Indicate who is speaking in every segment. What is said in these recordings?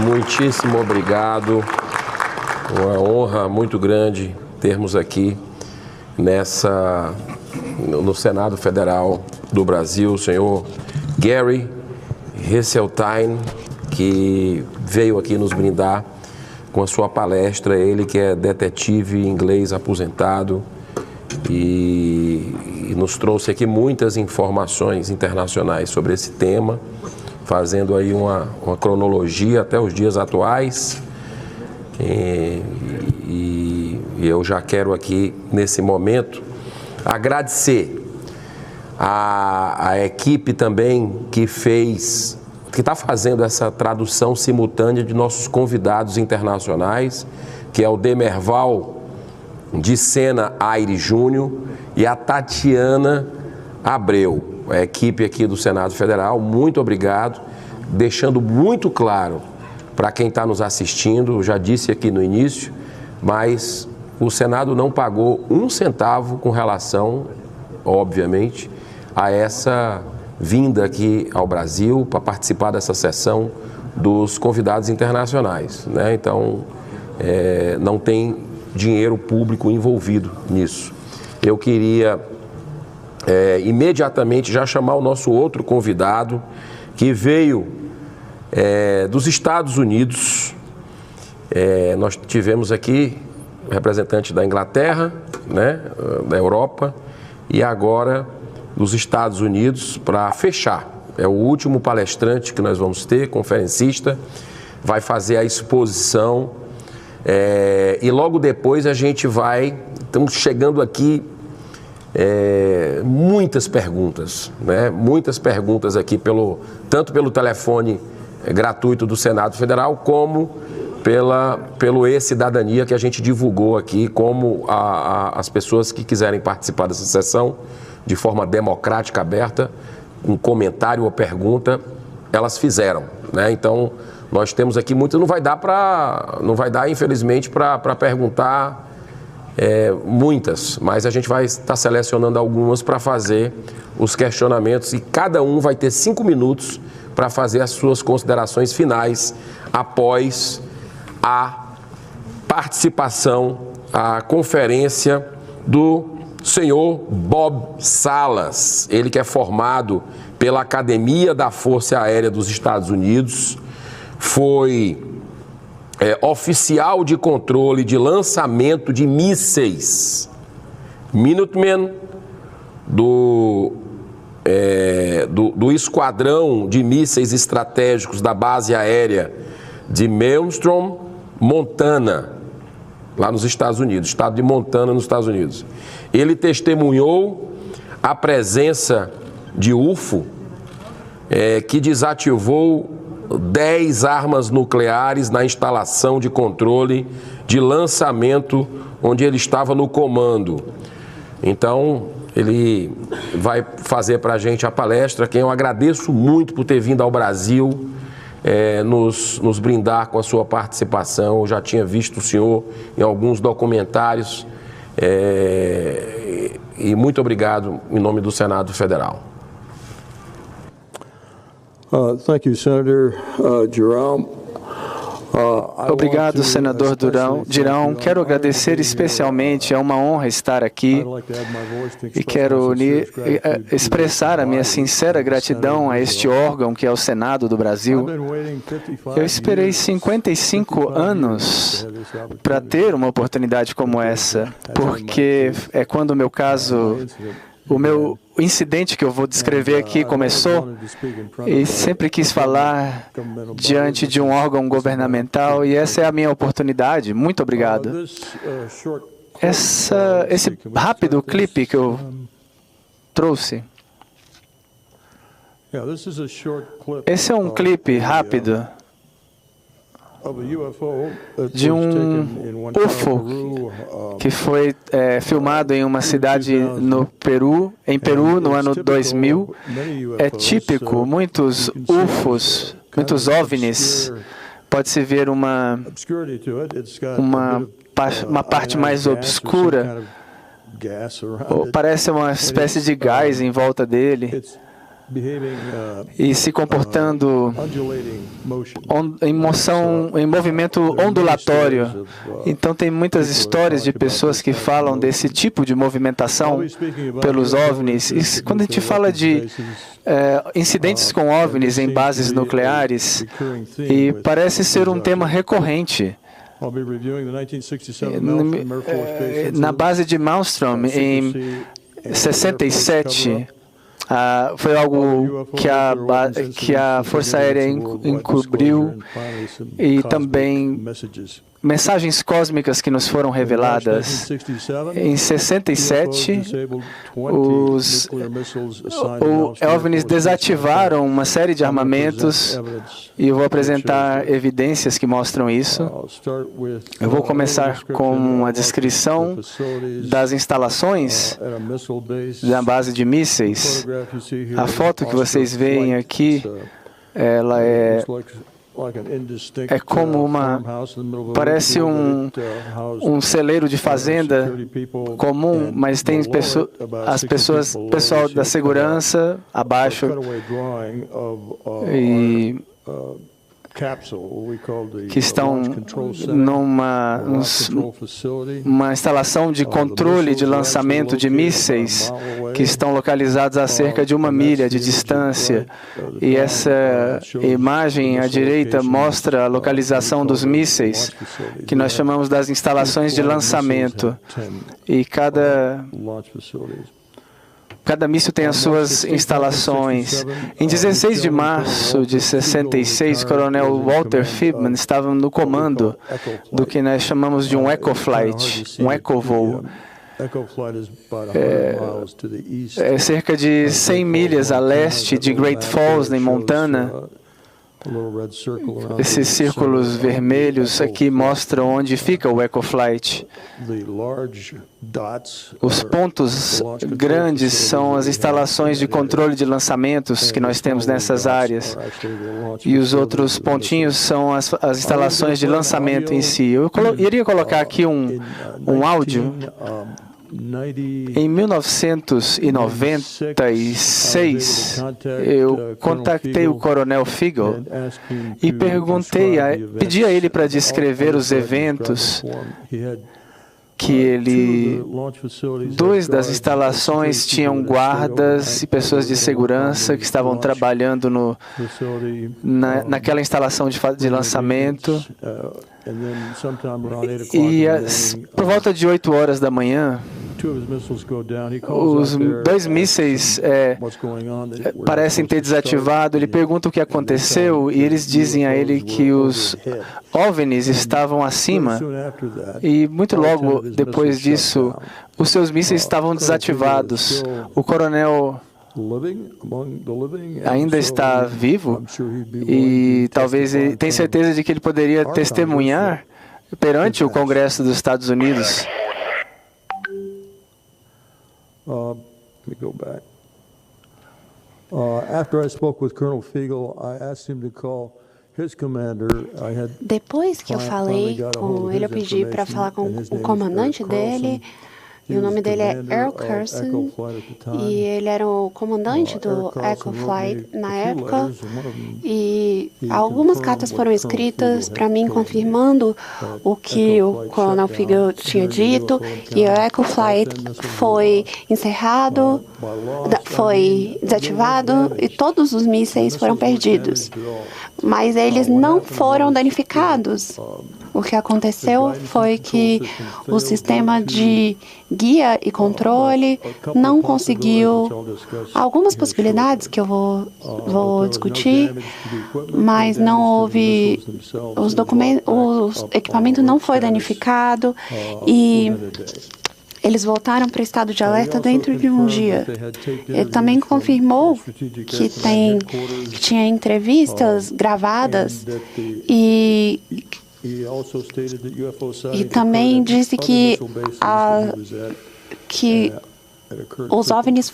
Speaker 1: Muitíssimo obrigado. Uma honra muito grande termos aqui no Senado Federal do Brasil o senhor Gary Heseltine, que veio aqui nos brindar com a sua palestra. Ele que é detetive inglês aposentado e nos trouxe aqui muitas informações internacionais sobre esse tema, fazendo aí uma cronologia até os dias atuais. E eu já quero aqui, nesse momento, agradecer a equipe também que está fazendo essa tradução simultânea de nossos convidados internacionais, que é o Demerval de Sena Aire Júnior e a Tatiana Abreu, a equipe aqui do Senado Federal. Muito obrigado, deixando muito claro para quem está nos assistindo, eu já disse aqui no início, mas o Senado não pagou um centavo com relação, obviamente, a essa vinda aqui ao Brasil para participar dessa sessão dos convidados internacionais, né? Então, não tem dinheiro público envolvido nisso. Eu queria imediatamente já chamar o nosso outro convidado, que veio dos Estados Unidos. Nós tivemos aqui representante da Inglaterra, né, da Europa, e agora dos Estados Unidos para fechar. É o último palestrante que nós vamos ter, conferencista, vai fazer a exposição. E logo depois a gente estamos chegando aqui, muitas perguntas, né? Muitas perguntas aqui, tanto pelo telefone gratuito do Senado Federal, como pelo e-Cidadania que a gente divulgou aqui, como as pessoas que quiserem participar dessa sessão de forma democrática, aberta, um comentário ou pergunta, elas fizeram, né? Então, nós temos aqui muito, não vai dar infelizmente para perguntar muitas, mas a gente vai estar selecionando algumas para fazer os questionamentos, e cada um vai ter 5 minutos para fazer as suas considerações finais após a participação, a conferência do senhor Bob Salas. Ele que é formado pela Academia da Força Aérea dos Estados Unidos, foi oficial de controle de lançamento de mísseis Minuteman do Esquadrão de Mísseis Estratégicos da Base Aérea de Maelstrom, Montana, lá nos Estados Unidos, estado de Montana, nos Estados Unidos. Ele testemunhou a presença de UFO que desativou 10 armas nucleares na instalação de controle de lançamento onde ele estava no comando. Então, ele vai fazer para a gente a palestra, quem eu agradeço muito por ter vindo ao Brasil, nos brindar com a sua participação. Eu já tinha visto o senhor em alguns documentários, e muito obrigado em nome do Senado Federal.
Speaker 2: Thank you, Senator Girão.
Speaker 3: Obrigado, senador Girão. Quero agradecer especialmente, é uma honra estar aqui e quero expressar a minha sincera gratidão a este órgão que é o Senado do Brasil. Eu esperei 55 anos para ter uma oportunidade como essa, porque é quando o meu incidente que eu vou descrever aqui começou, e sempre quis falar diante de um órgão governamental, e essa é a minha oportunidade. Muito obrigado. Esse rápido clipe que eu trouxe, esse é um clipe rápido de um UFO que foi filmado em uma cidade no Peru, no ano 2000. É típico, muitos UFOs, muitos OVNIs, pode-se ver uma parte mais obscura, parece uma espécie de gás em volta dele. e se comportando em movimento ondulatório. Então tem muitas histórias de pessoas que falam desse tipo de movimentação pelos OVNIs. E quando a gente fala de incidentes com OVNIs em bases nucleares, e parece ser um tema recorrente. Na base de Malmstrom, em 67, foi algo que a Força Aérea encobriu, e também mensagens cósmicas que nos foram reveladas. Em 67, os OVNIs desativaram uma série de armamentos, e eu vou apresentar evidências que mostram isso. Eu vou começar com uma descrição das instalações da base de mísseis. A foto que vocês veem aqui, ela é como parece um celeiro de fazenda comum, mas tem pessoal da segurança abaixo, e que estão numa instalação de controle de lançamento de mísseis, que estão localizados a cerca de 1 milha de distância. E essa imagem à direita mostra a localização dos mísseis, que nós chamamos das instalações de lançamento. E cada míssil tem as suas instalações. Em 16 de março de 66, o coronel Walter Friedman estava no comando do que nós chamamos de um ecoflight, um ecovoo. É cerca de 100 milhas a leste de Great Falls, em Montana. Esses círculos vermelhos aqui mostram onde fica o ecoflight. Os pontos grandes são as instalações de controle de lançamentos que nós temos nessas áreas. E os outros pontinhos são as instalações de lançamento em si. Eu iria colocar aqui um áudio. Em 1996, eu contactei o coronel Figel e pedi a ele para descrever os eventos que duas das instalações tinham guardas e pessoas de segurança que estavam trabalhando naquela instalação de lançamento. E por volta de 8 horas da manhã, os 2 mísseis parecem ter desativado. Ele pergunta o que aconteceu e eles dizem a ele que os OVNIs estavam acima, e muito logo depois disso, os seus mísseis estavam desativados. O coronel ainda está vivo e talvez ele tenha certeza de que ele poderia testemunhar perante o Congresso dos Estados Unidos.
Speaker 2: Let me go back. After I spoke with Colonel Figel, I asked him to call his commander.
Speaker 4: Depois que eu falei com ele, eu pedi para falar com o comandante dele. E o nome dele é Earl Carson, e ele era o comandante do Ecoflight na época, e algumas cartas foram escritas para mim confirmando o que o coronel Figel tinha dito, e o Ecoflight foi encerrado, foi desativado, e todos os mísseis foram perdidos. Mas eles não foram danificados. O que aconteceu foi que o sistema de guia e controle não conseguiu algumas possibilidades que eu vou discutir, mas não houve o equipamento não foi danificado e eles voltaram para o estado de alerta dentro de um dia. Ele também confirmou que tinha entrevistas gravadas e também disse que os OVNIs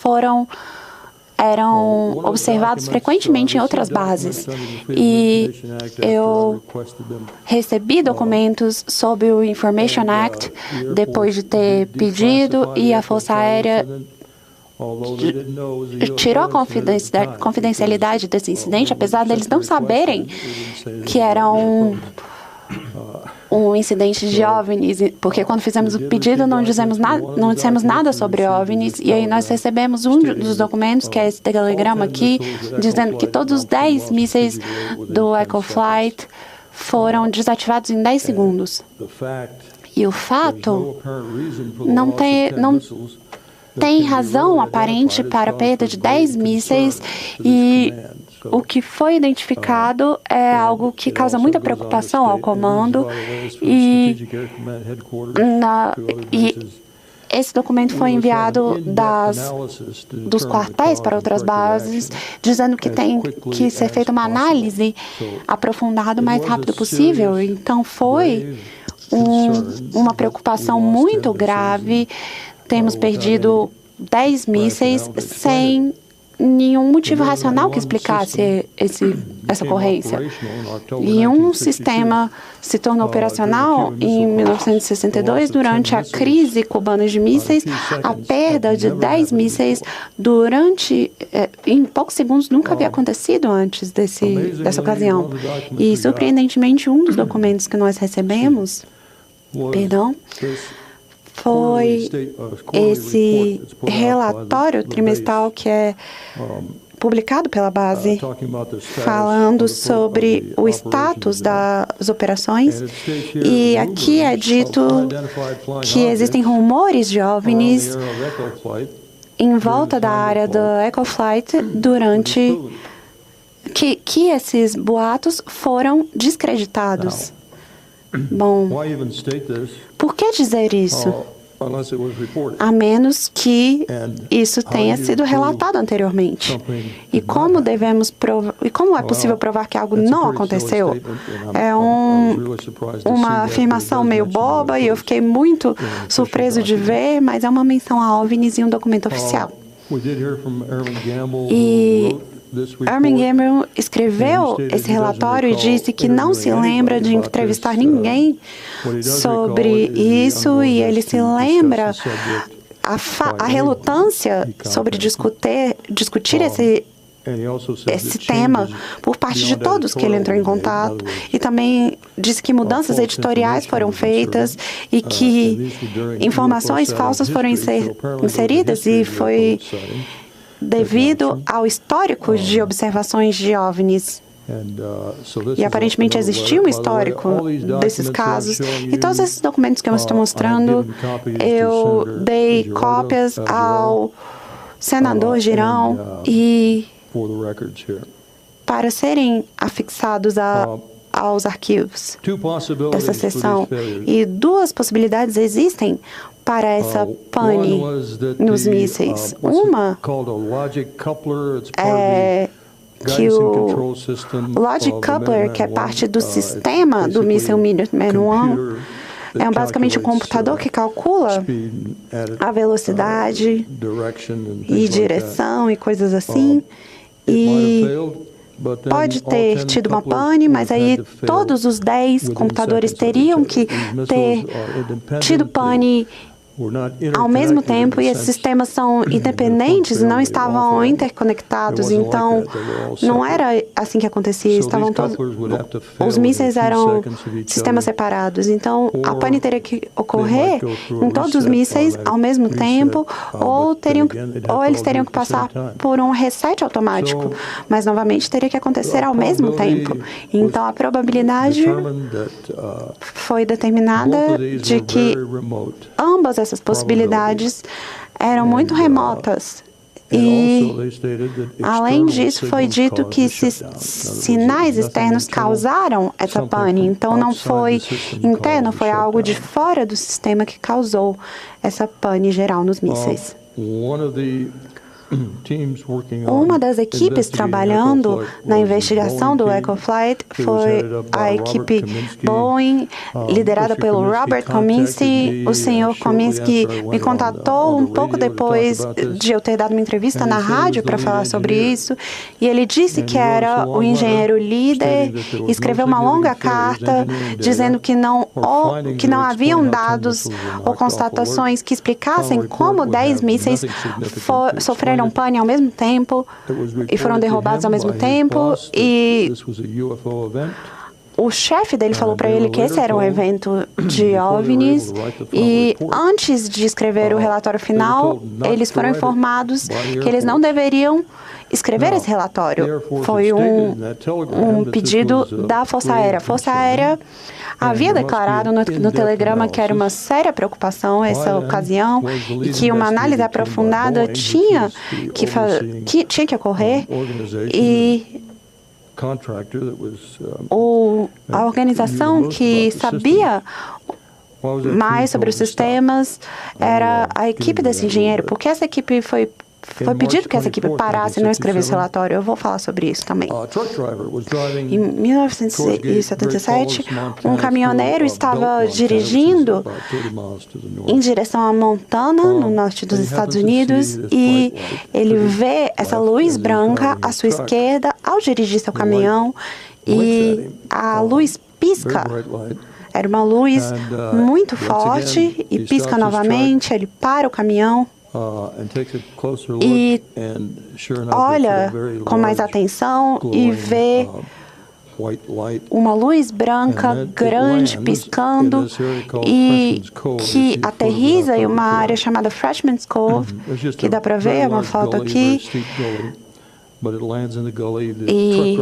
Speaker 4: eram observados frequentemente em outras bases. E eu recebi documentos sobre o Information Act depois de ter pedido, e a Força Aérea tirou a confidencialidade desse incidente, apesar deles não saberem que era um incidente de OVNIs, porque quando fizemos o pedido não dissemos nada sobre OVNIs, e aí nós recebemos um dos documentos, que é esse telegrama aqui, dizendo que todos os 10 mísseis do Echo Flight foram desativados em 10 segundos. E o fato não tem razão aparente para a perda de 10 mísseis, e o que foi identificado é algo que causa muita preocupação ao comando, e esse documento foi enviado dos quartéis para outras bases, dizendo que tem que ser feita uma análise aprofundada o mais rápido possível. Então foi uma preocupação muito grave. Temos perdido 10 mísseis sem nenhum motivo racional que explicasse essa ocorrência. E um sistema se tornou operacional em 1962, durante a crise cubana de mísseis. A perda de 10 mísseis em poucos segundos nunca havia acontecido antes dessa ocasião. E, surpreendentemente, um dos documentos que nós recebemos, foi esse relatório trimestral que é publicado pela base, falando sobre o status das operações. E aqui é dito que existem rumores de OVNIs em volta da área do Echo Flight durante que esses boatos foram descreditados. Bom, por que dizer isso? A menos que isso tenha sido relatado anteriormente. E como é possível provar que algo não aconteceu? É uma afirmação meio boba, e eu fiquei muito surpreso de ver, mas é uma menção a OVNIs em um documento oficial. E Erwin Gamble escreveu esse relatório e disse que não se lembra de entrevistar ninguém sobre isso, e ele se lembra a relutância sobre discutir esse tema por parte de todos que ele entrou em contato, e também disse que mudanças editoriais foram feitas e que informações falsas foram inseridas, e foi devido ao histórico de observações de OVNIs. E aparentemente existia um histórico desses casos. E todos esses documentos que eu estou mostrando, eu dei cópias ao senador Girão para serem afixados aos arquivos dessa sessão. E duas possibilidades existem para essa pane nos mísseis. Uma é que o Logic Coupler, que é parte do sistema do míssil Minuteman I, é basicamente um computador que calcula a velocidade e direção e coisas assim. E pode ter tido uma pane, mas aí todos os 10 computadores teriam que ter tido pane ao mesmo tempo, e esses sistemas são independentes e não estavam interconectados. Então, não era assim que acontecia. Os mísseis eram sistemas separados. Então, a pane teria que ocorrer em todos os mísseis ao mesmo tempo, ou eles teriam que passar por um reset automático, mas novamente teria que acontecer ao mesmo tempo. Então, a probabilidade foi determinada de que ambas essas possibilidades eram muito remotas. E, além disso, foi dito que esses sinais externos causaram essa pane. Então, não foi interno, foi algo de fora do sistema que causou essa pane geral nos mísseis. Uma das equipes trabalhando na investigação do Echo Flight foi a equipe Boeing, liderada pelo Robert Kominsky. O senhor Kominsky me contatou um pouco depois de eu ter dado uma entrevista na rádio para falar sobre isso, e ele disse que era o engenheiro líder, escreveu uma longa carta dizendo que não haviam dados ou constatações que explicassem como 10 mísseis sofreram pane ao mesmo tempo e foram derrubados ao mesmo tempo, e o chefe dele falou para ele que esse era um evento de OVNIs, e antes de escrever o relatório final, eles foram informados que eles não deveriam escrever esse relatório. Foi um pedido da Força Aérea. A Força Aérea havia declarado no telegrama que era uma séria preocupação essa ocasião e que uma análise aprofundada tinha que ocorrer, e a organização que sabia mais sobre os sistemas era a equipe desse engenheiro, porque essa equipe foi pedido que essa equipe parasse e não escrevesse relatório. Eu vou falar sobre isso também. Em 1977, um caminhoneiro estava dirigindo em direção a Montana, no norte dos Estados Unidos, e ele vê essa luz branca à sua esquerda ao dirigir seu caminhão, e a luz pisca. Era uma luz muito forte e pisca novamente. Ele para o caminhão e olha com mais atenção e vê uma luz branca grande piscando e que aterriza em uma área chamada Freshman's Cove, que dá para ver, é uma foto aqui, e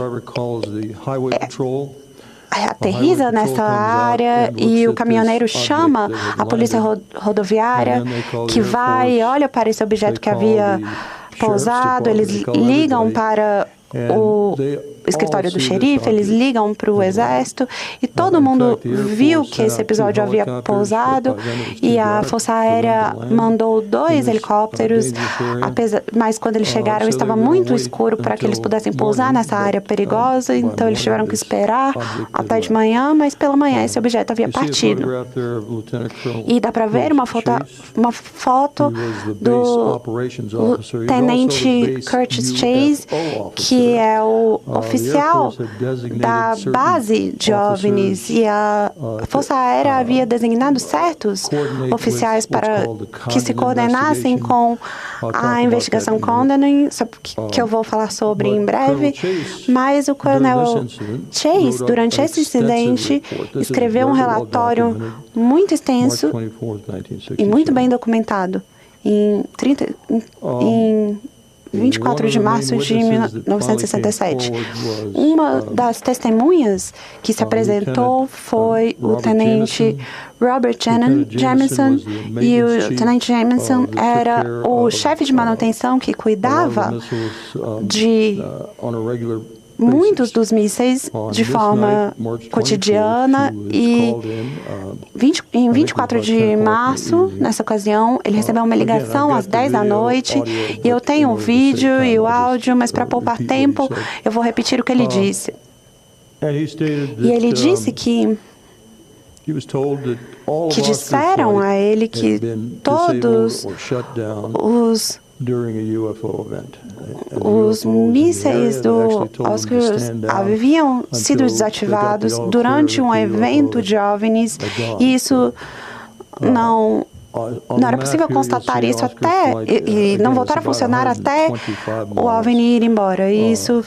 Speaker 4: aterriza nessa área, e o caminhoneiro chama a polícia rodoviária, que vai e olha para esse objeto que havia pousado. Eles ligam para o escritório do xerife, eles ligam para o exército, e todo mundo viu que esse episódio havia pousado, e a Força Aérea mandou 2 helicópteros, mas quando eles chegaram estava muito escuro para que eles pudessem pousar nessa área perigosa, então eles tiveram que esperar até de manhã, mas pela manhã esse objeto havia partido. E dá para ver uma foto do tenente Curtis Chase, que é o oficial da base de OVNIs, e a Força Aérea havia designado certos oficiais para que se coordenassem com a investigação Condening, que eu vou falar sobre em breve, mas o coronel Chase, durante esse incidente, escreveu um relatório muito extenso e muito bem documentado em 24 de março de 1967. Uma das testemunhas que se apresentou foi o tenente Robert Jamison, e o tenente Jamison era o chefe de manutenção que cuidava de muitos dos mísseis de forma cotidiana, e em 24 de março, nessa ocasião, ele recebeu uma ligação às 10 da noite, e eu tenho o vídeo e o áudio, mas para poupar tempo, eu vou repetir o que ele disse. E ele disse que disseram a ele que todos os mísseis do Oscars haviam sido desativados durante um evento de OVNIs, e isso não era possível constatar isso e não voltar a funcionar até o OVNI ir embora. E isso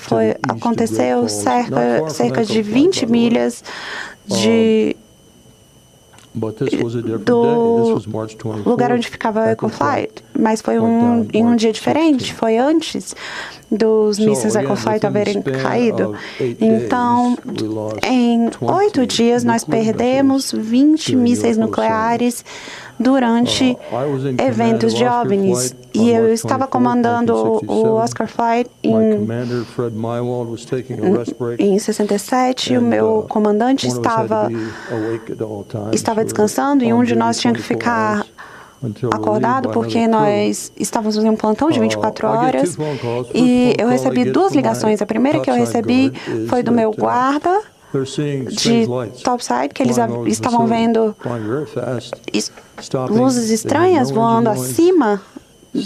Speaker 4: aconteceu cerca de 20 milhas do lugar onde ficava o Echo Flight, mas foi em um dia diferente, foi antes dos mísseis Echo Flight haverem caído. Então, em 8 dias, nós perdemos 20 mísseis nucleares durante eventos de OVNIs. E eu estava comandando o Oscar Flight em 67, e o meu comandante estava descansando, e um de nós tinha que ficar acordado porque nós estávamos em um plantão de 24 horas e eu recebi 2 ligações. A primeira que eu recebi foi do meu guarda de topside, que eles estavam vendo luzes estranhas voando acima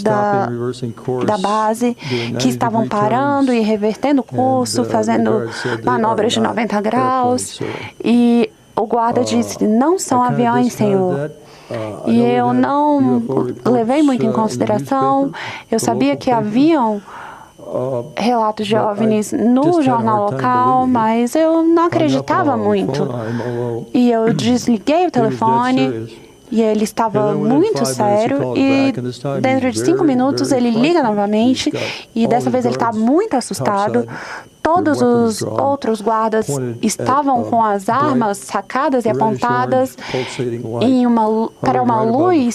Speaker 4: da base, que estavam parando e revertendo o curso, fazendo manobras de 90 graus. E o guarda disse: não são aviões, senhor. E eu não levei muito em consideração. Eu sabia que haviam relatos de OVNIs no jornal local, mas eu não acreditava muito. E eu desliguei o telefone e ele estava muito sério e dentro de 5 minutos ele liga novamente e dessa vez ele está muito assustado. Todos os outros guardas estavam com as armas sacadas e apontadas para uma luz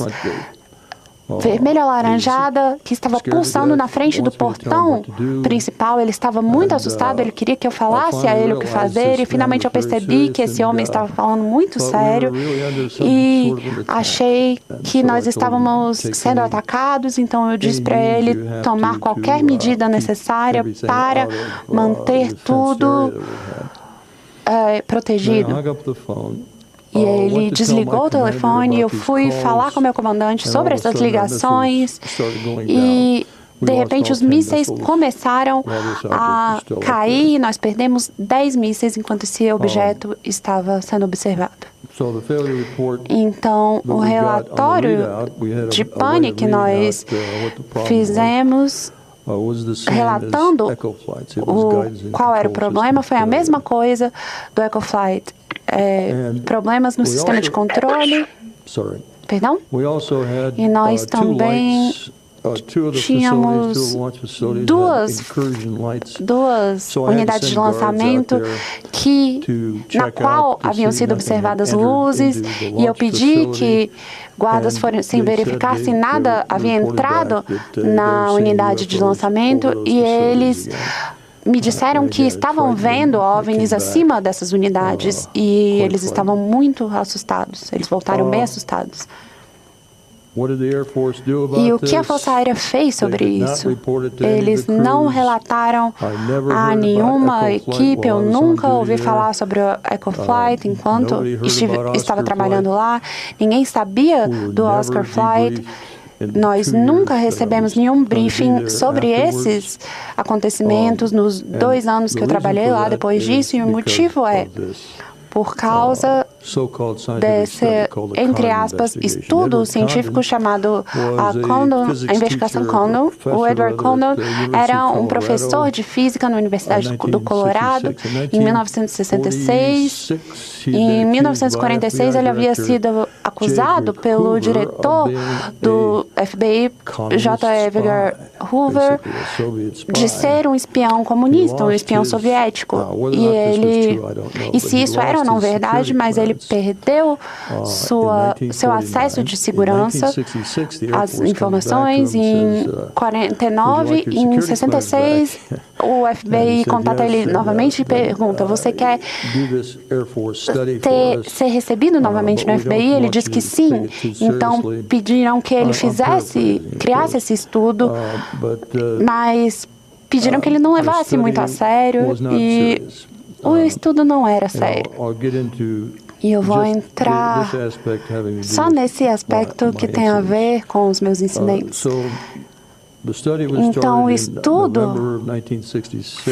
Speaker 4: vermelha alaranjada que estava pulsando na frente do portão principal. Ele estava muito assustado, ele queria que eu falasse a ele o que fazer e finalmente eu percebi que esse homem estava falando muito sério e achei que nós estávamos sendo atacados, então eu disse para ele tomar qualquer medida necessária para manter tudo protegido. E ele desligou o telefone e eu fui falar com o meu comandante sobre essas ligações e, de repente, os mísseis começaram a cair e nós perdemos 10 mísseis enquanto esse objeto estava sendo observado. Então, o relatório de pane que nós fizemos relatando qual era o problema foi a mesma coisa do EcoFlight. Problemas no sistema de controle. Perdão? E nós também tínhamos duas unidades de lançamento na qual haviam sido observadas luzes e eu pedi que guardas fossem verificar se nada havia entrado na unidade de lançamento e eles me disseram que estavam vendo OVNIs acima dessas unidades e eles estavam muito assustados. Eles voltaram bem assustados. E o que a Força Aérea fez sobre isso? Eles não relataram a nenhuma equipe, eu nunca ouvi falar sobre o EcoFlight enquanto estava trabalhando lá. Ninguém sabia do Oscar Flight. Nós nunca recebemos nenhum briefing sobre esses acontecimentos nos 2 anos que eu trabalhei lá depois disso, e o motivo é por causa desse, entre aspas, estudo científico chamado a investigação Condon. O Edward Condon era um professor de física na Universidade do Colorado em 1966. Em 1946, ele havia sido acusado pelo diretor do FBI, J. Edgar Hoover, de ser um espião comunista, um espião soviético. E se isso era ou não verdade, mas ele perdeu seu acesso de segurança às informações em 49. Em 66, o FBI contata ele novamente e pergunta: você quer ser recebido novamente no FBI? Ele diz que sim. Então pediram que ele criasse esse estudo, mas pediram que ele não levasse muito a sério e o estudo não era sério. E eu vou entrar só nesse aspecto que tem a ver com os meus incidentes. Então, o estudo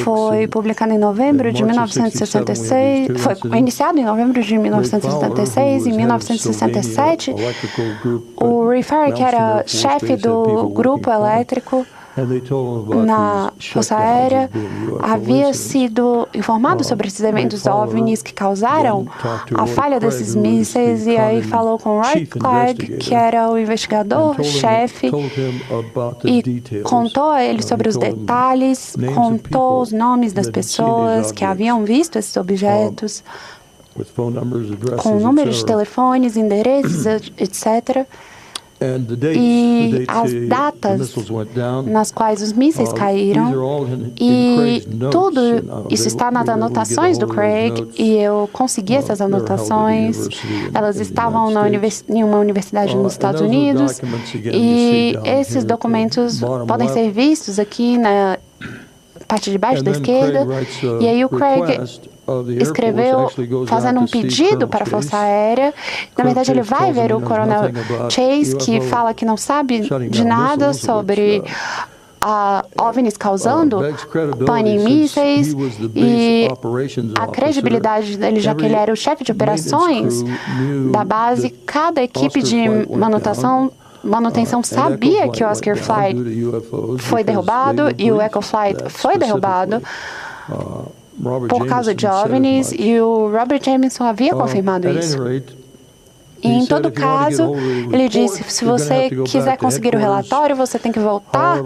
Speaker 4: foi publicado em novembro de 1966, foi iniciado em novembro de 1976. Em 1967, o Ray Farrell, que era chefe do grupo elétrico na Força Aérea, havia sido informado sobre esses eventos OVNIs que causaram a falha desses mísseis, e aí falou com Roy Clark, que era o investigador-chefe, e contou a ele sobre os detalhes, contou os nomes das pessoas que haviam visto esses objetos, com números de telefones, endereços, etc. E as datas nas quais os mísseis caíram, e tudo isso está nas anotações do Craig, e eu consegui essas anotações. Elas estavam em uma universidade nos Estados Unidos, e esses documentos podem ser vistos aqui na parte de baixo da esquerda. E aí o Craig escreveu fazendo um pedido para a Força Aérea. Na verdade, ele vai ver o coronel Chase, que fala que não sabe de nada sobre OVNIs causando pane em mísseis, e a credibilidade dele, já que ele era o chefe de operações da base, cada equipe de manutenção sabia que o Oscar Flight foi derrubado e o Echo Flight foi derrubado por causa de OVNIs, e o Robert Jamieson havia confirmado isso. E, em todo caso, ele disse, se você quiser conseguir o relatório, você tem que voltar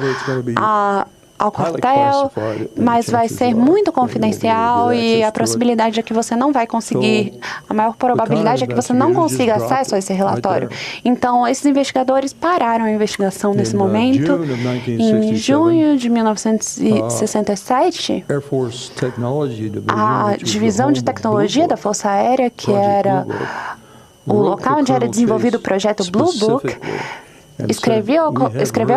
Speaker 4: ao quartel, mas vai ser muito confidencial, e a possibilidade é que você não vai conseguir, a maior probabilidade é que você não consiga acesso a esse relatório. Então, esses investigadores pararam a investigação nesse momento. Em junho de 1967, a Divisão de Tecnologia da Força Aérea, que era o local onde era desenvolvido o projeto Blue Book, escreveu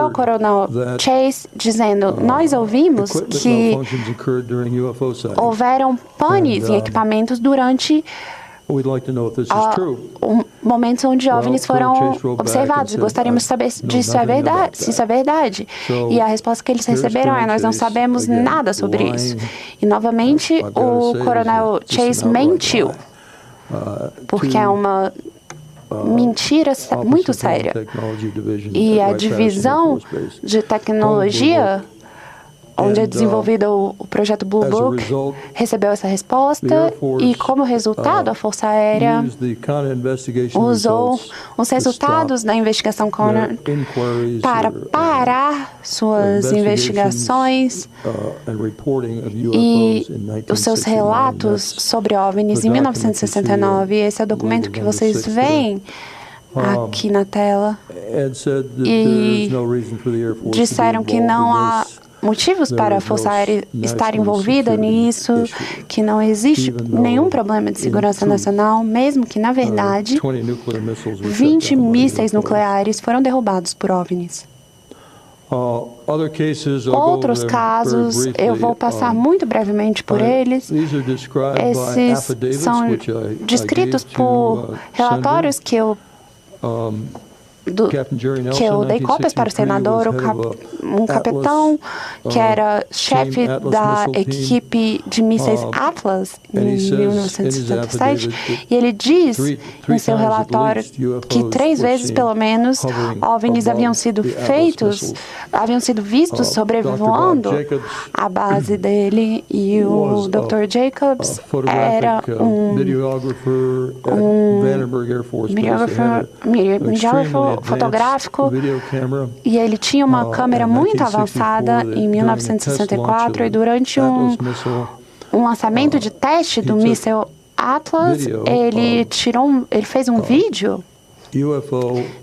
Speaker 4: ao coronel Chase dizendo, nós ouvimos que houveram panes em equipamentos durante momentos onde OVNIs foram observados. Gostaríamos de saber se isso é verdade. E a resposta que eles receberam é, nós não sabemos nada sobre isso. E, novamente, o coronel Chase mentiu, porque é uma mentira muito séria. E a divisão de tecnologia, onde é desenvolvido o projeto Blue Book, recebeu essa resposta, e como resultado a Força Aérea usou os resultados da investigação Connor para parar suas investigações e os seus relatos sobre OVNIs em 1969. Esse é o documento que vocês veem aqui na tela. E disseram que não há motivos para a Força Aérea estar envolvida nisso, que não existe nenhum problema de segurança nacional, mesmo que, na verdade, 20 mísseis nucleares foram derrubados por OVNIs. Outros casos, eu vou passar muito brevemente por eles. Esses são descritos por relatórios que eu dei cópias para o senador, um capitão que era chefe da equipe de mísseis Atlas em 1977, e ele diz em seu relatório que 3 vezes, pelo menos, OVNIs haviam sido vistos sobrevoando a base dele, e o Dr. Jacobs era um videógrafo fotográfico, e ele tinha uma câmera muito avançada em 1964, e durante um lançamento de teste do míssil Atlas, ele fez um vídeo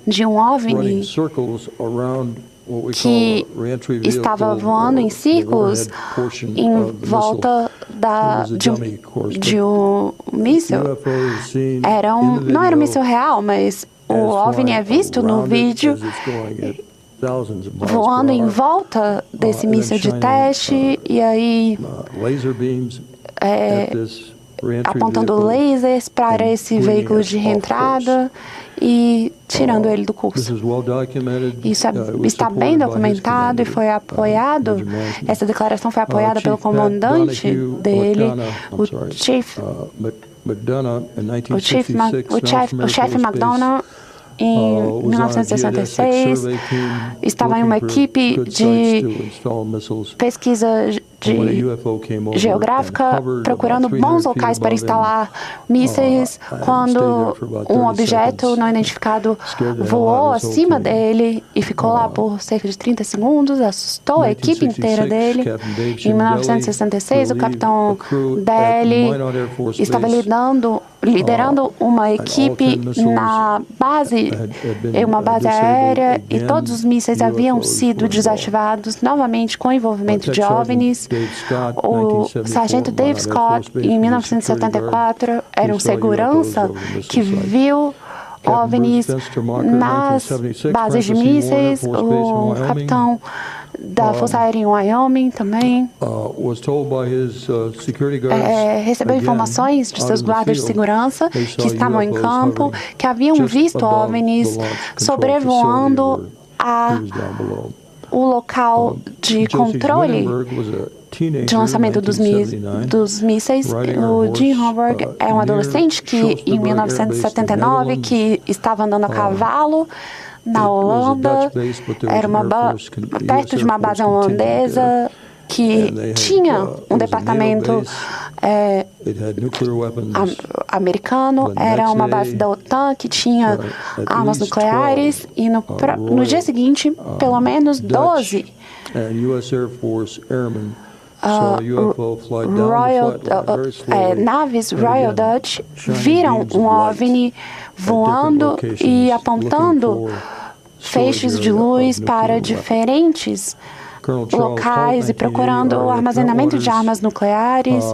Speaker 4: de um OVNI que estava voando em círculos em volta de um míssil. Não era um míssil real, mas o OVNI é visto no vídeo voando em volta desse míssil de teste, e aí apontando lasers para esse veículo de reentrada e tirando ele do curso. Isso está bem documentado e foi apoiado. Essa declaração foi apoiada pelo comandante dele, o chefe McDonough. Em 1966, estava em uma equipe de pesquisa
Speaker 2: geográfica procurando bons locais para instalar mísseis quando um objeto não identificado voou acima dele e ficou lá por cerca de 30 segundos, assustou a equipe inteira dele. Em 1966, o capitão Daly estava liderando uma equipe na base, em uma base aérea, e todos os mísseis haviam sido desativados novamente com o envolvimento de OVNIs. O sargento Dave Scott, em 1974, era um segurança que viu OVNIs nas bases de mísseis. O capitão da Força Aérea em Wyoming também recebeu informações de seus guardas de segurança que estavam em campo, que haviam visto OVNIs sobrevoando o local de controle de lançamento dos mísseis. O Jim Homburg é um adolescente que, em 1979, que estava andando a cavalo na Holanda, era perto de uma base holandesa que tinha um departamento americano, era uma base da OTAN que tinha armas nucleares, e no dia seguinte, pelo menos 12 naves Royal Dutch viram um OVNI voando e apontando feixes de luz para diferentes locais e procurando o armazenamento de armas nucleares,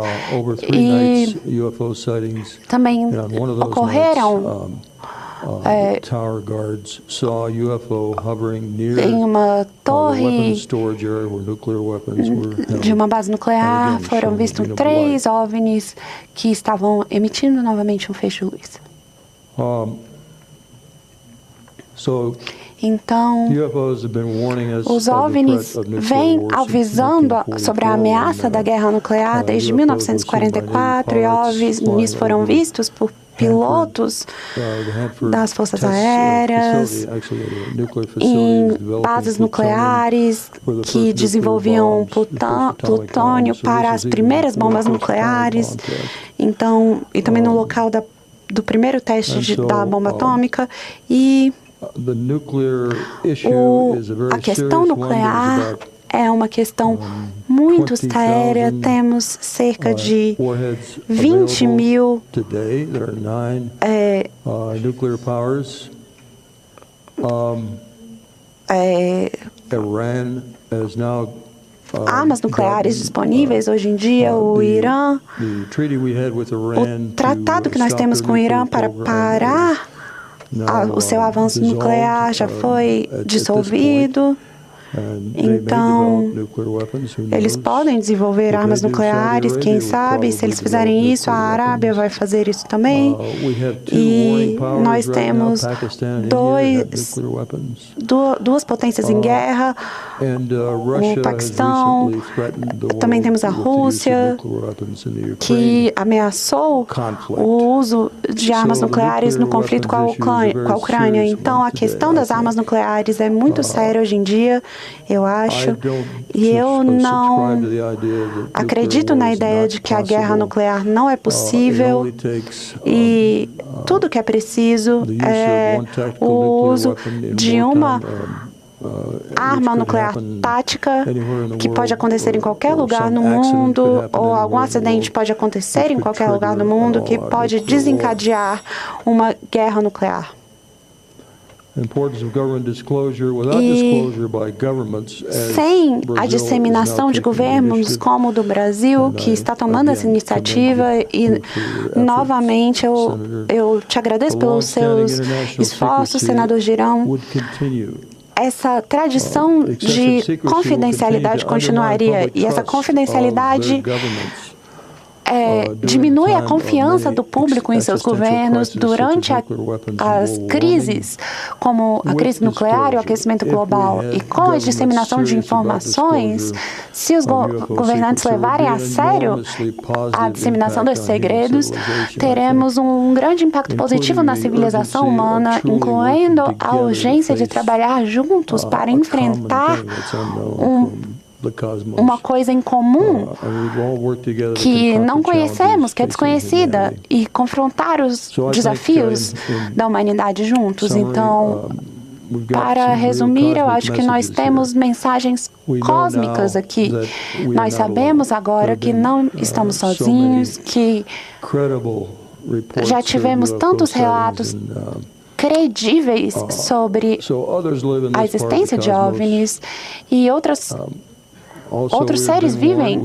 Speaker 2: e também ocorreram em uma torre de uma base nuclear foram vistos 3 OVNIs que estavam emitindo novamente um feixe de luz. Então, os OVNIs vêm avisando sobre a ameaça da guerra nuclear desde 1944, e OVNIs foram vistos por pilotos das forças aéreas, em bases nucleares que desenvolviam plutônio para as primeiras bombas nucleares, então, e também no local do primeiro teste da bomba atômica. E a questão nuclear é uma questão muito séria. Temos cerca de 20 mil armas nucleares disponíveis hoje em dia. O Irã, o tratado que nós temos com o Irã para parar o seu avanço nuclear já foi dissolvido. Então, eles podem desenvolver armas nucleares, quem sabe, se eles fizerem isso, a Arábia vai fazer isso também. E nós temos duas potências em guerra, o Paquistão, também temos a Rússia, que ameaçou o uso de armas nucleares no conflito com a Ucrânia. Então, a questão das armas nucleares é muito séria hoje em dia, eu acho, e eu não acredito na ideia de que a guerra nuclear não é possível, e tudo que é preciso é o uso de uma arma nuclear tática, que pode acontecer em qualquer lugar no mundo, ou algum acidente pode acontecer em qualquer lugar do mundo que pode desencadear uma guerra nuclear. E sem a disseminação de governos como o do Brasil, que está tomando essa iniciativa, e novamente eu te agradeço pelos seus esforços, senador Girão. Essa tradição de confidencialidade continuaria, e essa confidencialidade diminui a confiança do público em seus governos durante as crises, como a crise nuclear e o aquecimento global. E com a disseminação de informações, se os governantes levarem a sério a disseminação desses segredos, teremos um grande impacto positivo na civilização humana, incluindo a urgência de trabalhar juntos para enfrentar uma coisa em comum que não conhecemos, que é desconhecida, e confrontar os desafios da humanidade juntos. Então, para resumir, eu acho que nós temos mensagens cósmicas aqui. Nós sabemos agora que não estamos sozinhos, que já tivemos tantos relatos credíveis sobre a existência de OVNIs, e outros seres vivem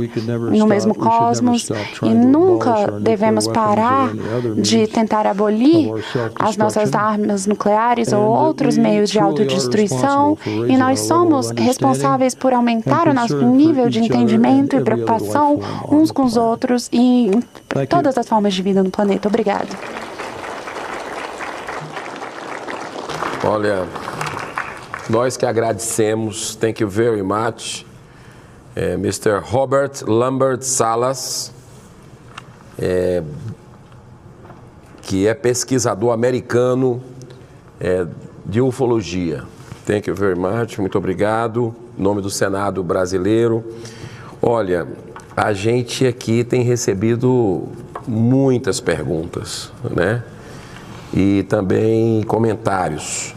Speaker 2: no mesmo cosmos, e nunca devemos parar de tentar abolir as nossas armas nucleares ou outros meios de autodestruição, e nós somos responsáveis por aumentar o nosso nível de entendimento e preocupação uns com os outros e em todas as formas de vida no planeta. Obrigado.
Speaker 1: Olha, nós que agradecemos, thank you very much, Mr. Robert Lambert Salas, que é pesquisador americano de ufologia. Thank you very much, muito obrigado, em nome do Senado brasileiro. Olha, a gente aqui tem recebido muitas perguntas, né? E também comentários.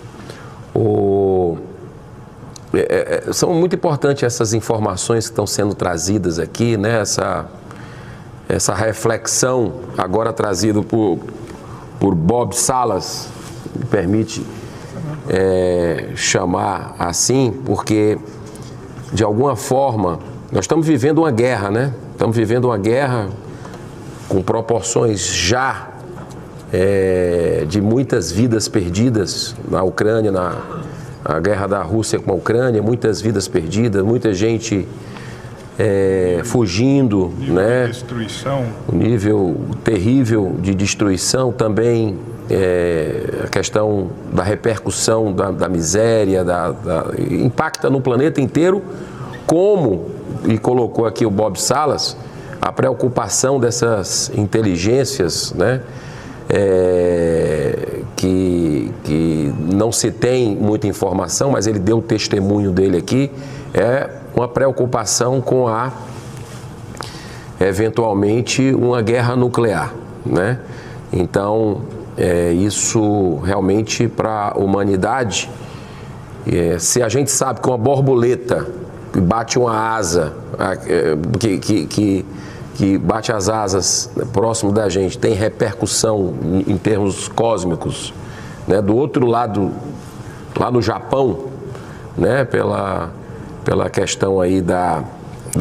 Speaker 1: São muito importantes essas informações que estão sendo trazidas aqui, né? Essa reflexão agora trazida por Bob Salas, me permite chamar assim, porque de alguma forma nós estamos vivendo uma guerra, né? Estamos vivendo uma guerra com proporções já de muitas vidas perdidas na Ucrânia, a guerra da Rússia com a Ucrânia, muitas vidas perdidas, muita gente fugindo, né? O nível terrível de destruição, também a questão da repercussão da miséria, impacta no planeta inteiro, como, e colocou aqui o Bob Salas, a preocupação dessas inteligências, né? Que não se tem muita informação, mas ele deu o testemunho dele aqui, uma preocupação com eventualmente uma guerra nuclear, né? Então, isso realmente para a humanidade, se a gente sabe que uma borboleta bate uma asa, que bate as asas próximo da gente, tem repercussão em termos cósmicos, né? Do outro lado, lá no Japão, né? Pela questão aí da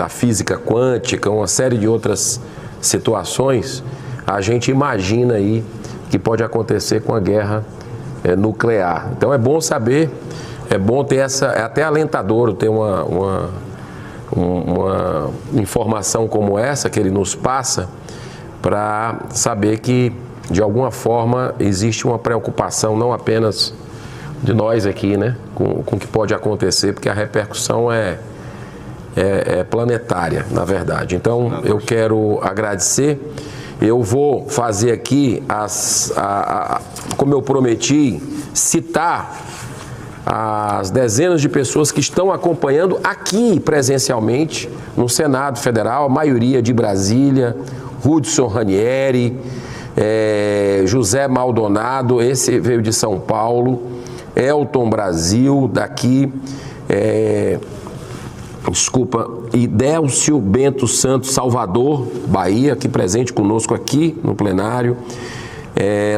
Speaker 1: física quântica, uma série de outras situações, a gente imagina aí que pode acontecer com a guerra nuclear. Então é bom saber, é bom ter é até alentador ter uma informação como essa que ele nos passa, para saber que de alguma forma existe uma preocupação não apenas de nós aqui, né, com o que pode acontecer, porque a repercussão é planetária, na verdade. Então eu quero agradecer. Eu vou fazer aqui, como eu prometi, citar as dezenas de pessoas que estão acompanhando aqui presencialmente no Senado Federal, a maioria de Brasília, Hudson Ranieri, José Maldonado, esse veio de São Paulo, Elton Brasil, daqui, Idélcio Bento Santos, Salvador, Bahia, aqui presente conosco aqui no plenário,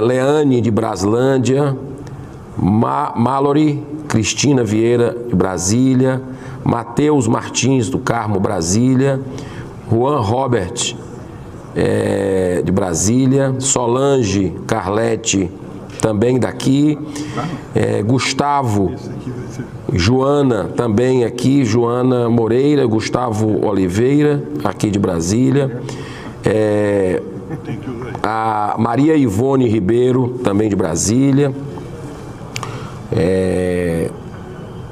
Speaker 1: Leane de Braslândia, Mallory Cristina Vieira de Brasília, Matheus Martins do Carmo, Brasília, Juan Robert de Brasília, Solange Carlete também daqui, Gustavo, Joana também aqui, Joana Moreira, Gustavo Oliveira aqui de Brasília, a Maria Ivone Ribeiro também de Brasília,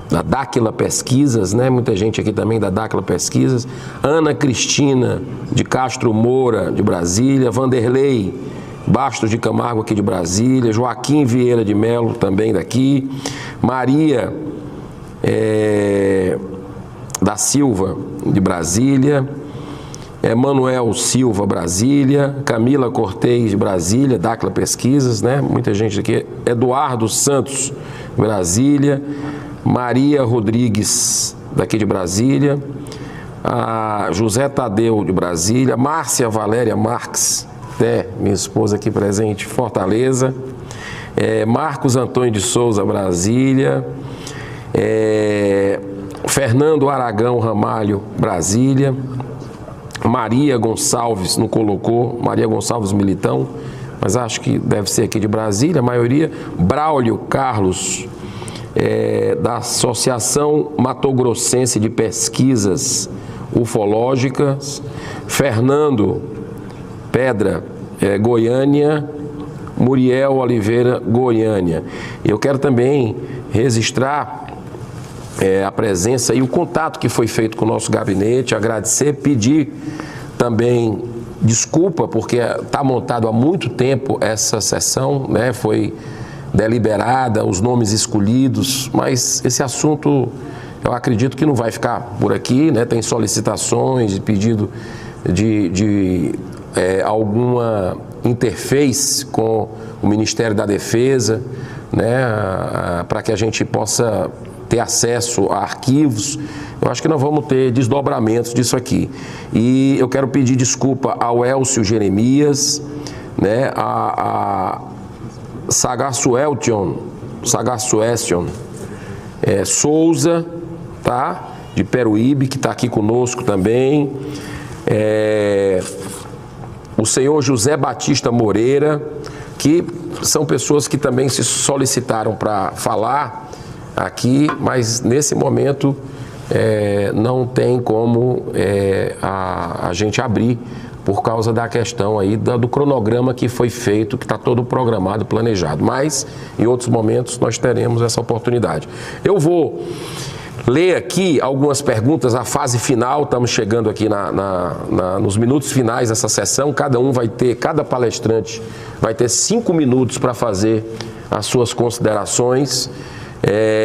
Speaker 1: da Dáquila Pesquisas, né? Muita gente aqui também da Dáquila Pesquisas, Ana Cristina de Castro Moura de Brasília, Vanderlei Bastos de Camargo aqui de Brasília, Joaquim Vieira de Melo também daqui, Maria da Silva, de Brasília. Manuel Silva, Brasília. Camila Cortez, de Brasília, Dacla Pesquisas, né? Muita gente aqui. Eduardo Santos, Brasília. Maria Rodrigues, daqui de Brasília. José Tadeu, de Brasília. Márcia Valéria Marques, minha esposa aqui presente, Fortaleza. Marcos Antônio de Souza, Brasília. Fernando Aragão Ramalho, Brasília. Maria Gonçalves, não colocou, Maria Gonçalves Militão, mas acho que deve ser aqui de Brasília, a maioria. Braulio Carlos, da Associação Matogrossense de Pesquisas Ufológicas. Fernando Pedra, Goiânia. Muriel Oliveira, Goiânia. Eu quero também registrar a presença e o contato que foi feito com o nosso gabinete, agradecer, pedir também desculpa, porque está montado há muito tempo essa sessão, né? Foi deliberada, os nomes escolhidos, mas esse assunto eu acredito que não vai ficar por aqui, né? Tem solicitações de pedido de alguma interface com o Ministério da Defesa, né? Para que a gente possa ter acesso a arquivos. Eu acho que nós vamos ter desdobramentos disso aqui. E eu quero pedir desculpa ao Elcio Jeremias, né, a Sagassueltion Souza, tá? De Peruíbe, que está aqui conosco também. O senhor José Batista Moreira, que são pessoas que também se solicitaram para falar aqui, mas nesse momento não tem como a gente abrir por causa da questão aí do cronograma que foi feito, que está todo programado, planejado. Mas em outros momentos nós teremos essa oportunidade. Eu vou ler aqui algumas perguntas, a fase final, estamos chegando aqui nos minutos finais dessa sessão. Cada palestrante vai ter 5 minutos para fazer as suas considerações.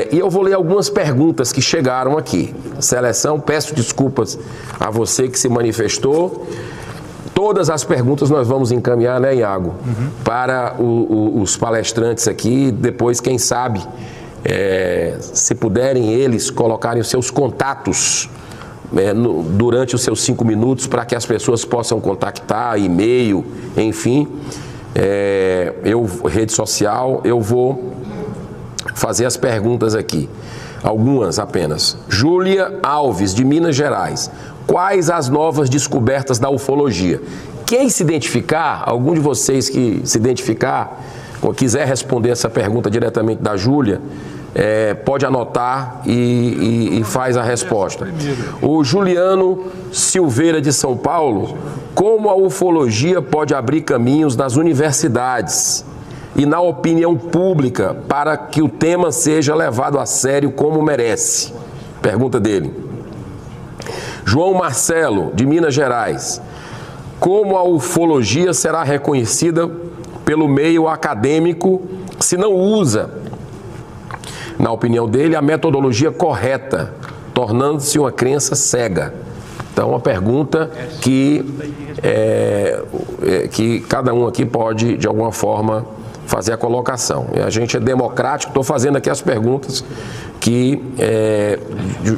Speaker 1: E eu vou ler algumas perguntas que chegaram aqui. Seleção, peço desculpas a você que se manifestou. Todas as perguntas nós vamos encaminhar, né, Iago? Para os palestrantes aqui. Depois, quem sabe, se puderem eles colocarem os seus contatos durante os seus 5 minutos, para que as pessoas possam contactar, e-mail, enfim, rede social. Eu vou fazer as perguntas aqui, algumas apenas. Júlia Alves, de Minas Gerais. Quais as novas descobertas da ufologia? Quem se identificar, algum de vocês que se identificar, ou quiser responder essa pergunta diretamente da Júlia, pode anotar e faz a resposta. O Juliano Silveira, de São Paulo. Como a ufologia pode abrir caminhos nas universidades e na opinião pública para que o tema seja levado a sério como merece? Pergunta dele. João Marcelo, de Minas Gerais. Como a ufologia será reconhecida pelo meio acadêmico se não usa, na opinião dele, a metodologia correta, tornando-se uma crença cega? Então, uma pergunta que cada um aqui pode, de alguma forma, fazer a colocação. A gente é democrático, estou fazendo aqui as perguntas que,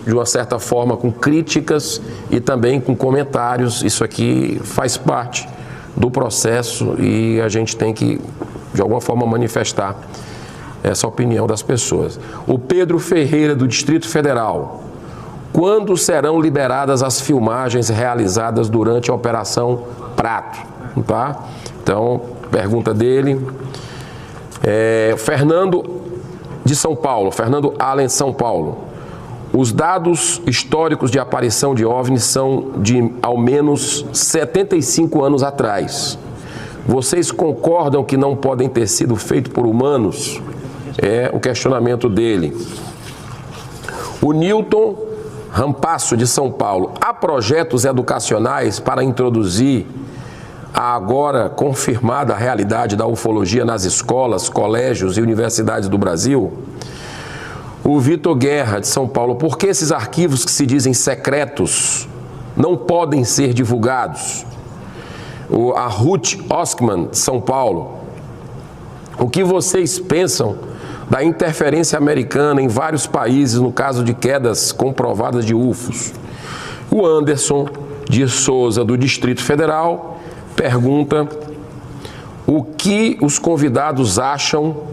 Speaker 1: de uma certa forma, com críticas e também com comentários. Isso aqui faz parte do processo e a gente tem que, de alguma forma, manifestar essa opinião das pessoas. O Pedro Ferreira, do Distrito Federal. Quando serão liberadas as filmagens realizadas durante a Operação Prato? Tá? Então, pergunta dele. Fernando de São Paulo, Fernando Allen, São Paulo. Os dados históricos de aparição de OVNIs são de ao menos 75 anos atrás. Vocês concordam que não podem ter sido feitos por humanos? É o questionamento dele. O Newton Rampasso, de São Paulo. Há projetos educacionais para introduzir a agora confirmada realidade da ufologia nas escolas, colégios e universidades do Brasil? O O Vitor Guerra, de São Paulo: por que esses arquivos que se dizem secretos não podem ser divulgados? A Ruth Oskman, de São Paulo: o que vocês pensam da interferência americana em vários países no caso de quedas comprovadas de UFOs? O Anderson de Souza, do Distrito Federal, pergunta o que os convidados acham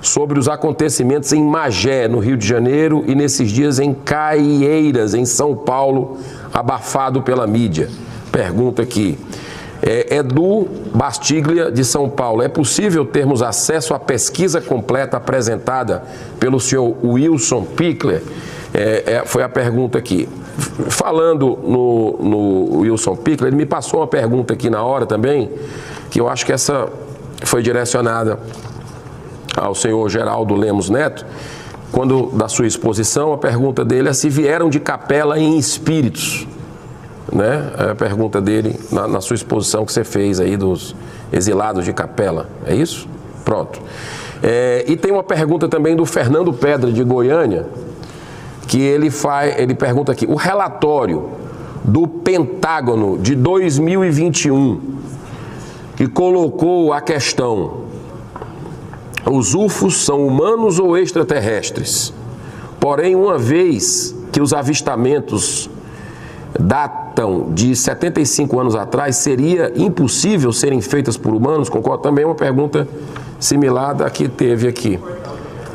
Speaker 1: sobre os acontecimentos em Magé, no Rio de Janeiro, e nesses dias em Caieiras, em São Paulo, abafado pela mídia. Pergunta aqui. Edu Bastiglia, de São Paulo: é possível termos acesso à pesquisa completa apresentada pelo senhor Wilson Pickler? Foi a pergunta aqui. Falando no Wilson Pickler, ele me passou uma pergunta aqui na hora também, que eu acho que essa foi direcionada ao senhor Geraldo Lemos Neto. Quando, da sua exposição, a pergunta dele é se vieram de Capela em espíritos, né? É a pergunta dele na sua exposição que você fez aí dos exilados de Capela, é isso? Pronto. E tem uma pergunta também do Fernando Pedra, de Goiânia, que ele pergunta aqui: o relatório do Pentágono de 2021, que colocou a questão: os UFOs são humanos ou extraterrestres? Porém, uma vez que os avistamentos datam de 75 anos atrás, seria impossível serem feitas por humanos? Concordo. Também uma pergunta similar da que teve aqui.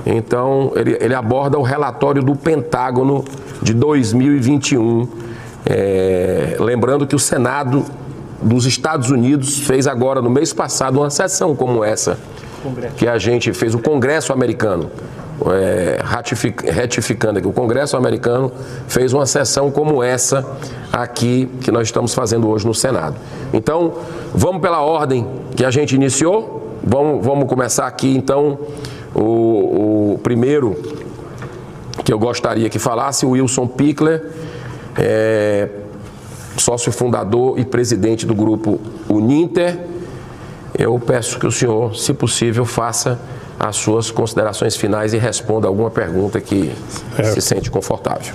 Speaker 1: Então, ele aborda o relatório do Pentágono de 2021, lembrando que o Senado dos Estados Unidos fez agora, no mês passado, uma sessão como essa, que a gente fez, o Congresso americano, retificando aqui, o Congresso americano fez uma sessão como essa aqui, que nós estamos fazendo hoje no Senado. Então, vamos pela ordem que a gente iniciou, vamos começar aqui, então. O primeiro que eu gostaria que falasse, o Wilson Pickler, sócio fundador e presidente do grupo Uninter. Eu peço que o senhor, se possível, faça as suas considerações finais e responda alguma pergunta que se sente confortável.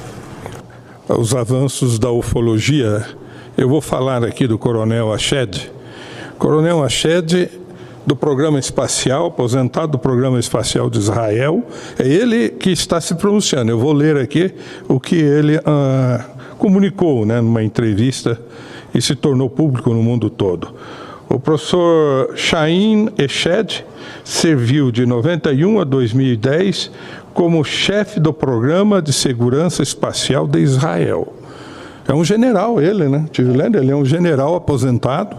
Speaker 5: Os avanços da ufologia, eu vou falar aqui do Coronel Ashed. Coronel Ashed, do Programa Espacial, aposentado do Programa Espacial de Israel, é ele que está se pronunciando. Eu vou ler aqui o que ele comunicou, né, numa entrevista, e se tornou público no mundo todo. O professor Shahin Eshed serviu de 91 a 2010 como chefe do Programa de Segurança Espacial de Israel. É um general ele, né? Ele é um general aposentado,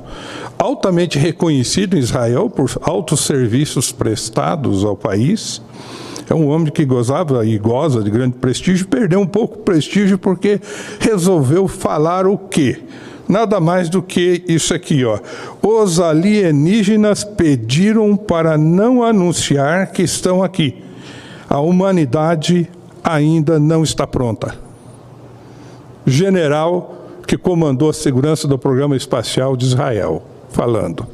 Speaker 5: altamente reconhecido em Israel por altos serviços prestados ao país. É um homem que gozava e goza de grande prestígio, perdeu um pouco de prestígio porque resolveu falar o quê? Nada mais do que isso aqui, ó. Os alienígenas pediram para não anunciar que estão aqui. A humanidade ainda não está pronta. General que comandou a segurança do Programa Espacial de Israel, falando.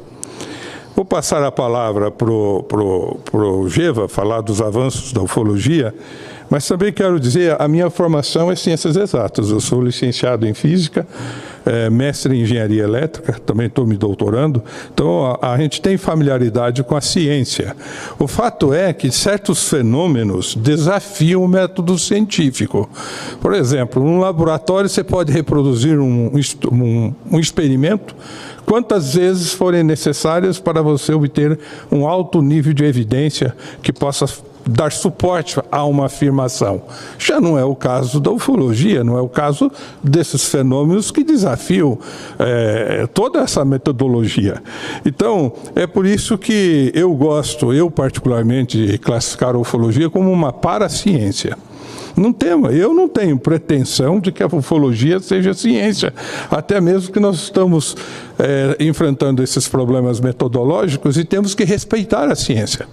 Speaker 5: Vou passar a palavra para o Geva, falar dos avanços da ufologia, mas também quero dizer, a minha formação é ciências exatas. Eu sou licenciado em física, mestre em engenharia elétrica, também estou me doutorando, então a gente tem familiaridade com a ciência. O fato é que certos fenômenos desafiam o método científico. Por exemplo, num laboratório você pode reproduzir um experimento quantas vezes forem necessárias para você obter um alto nível de evidência que possa dar suporte a uma afirmação. Já não é o caso da ufologia, não é o caso desses fenômenos que desafiam toda essa metodologia. Então, é por isso que eu particularmente, de classificar a ufologia como uma paraciência. Eu não tenho pretensão de que a ufologia seja ciência, até mesmo que nós estamos enfrentando esses problemas metodológicos e temos que respeitar a ciência.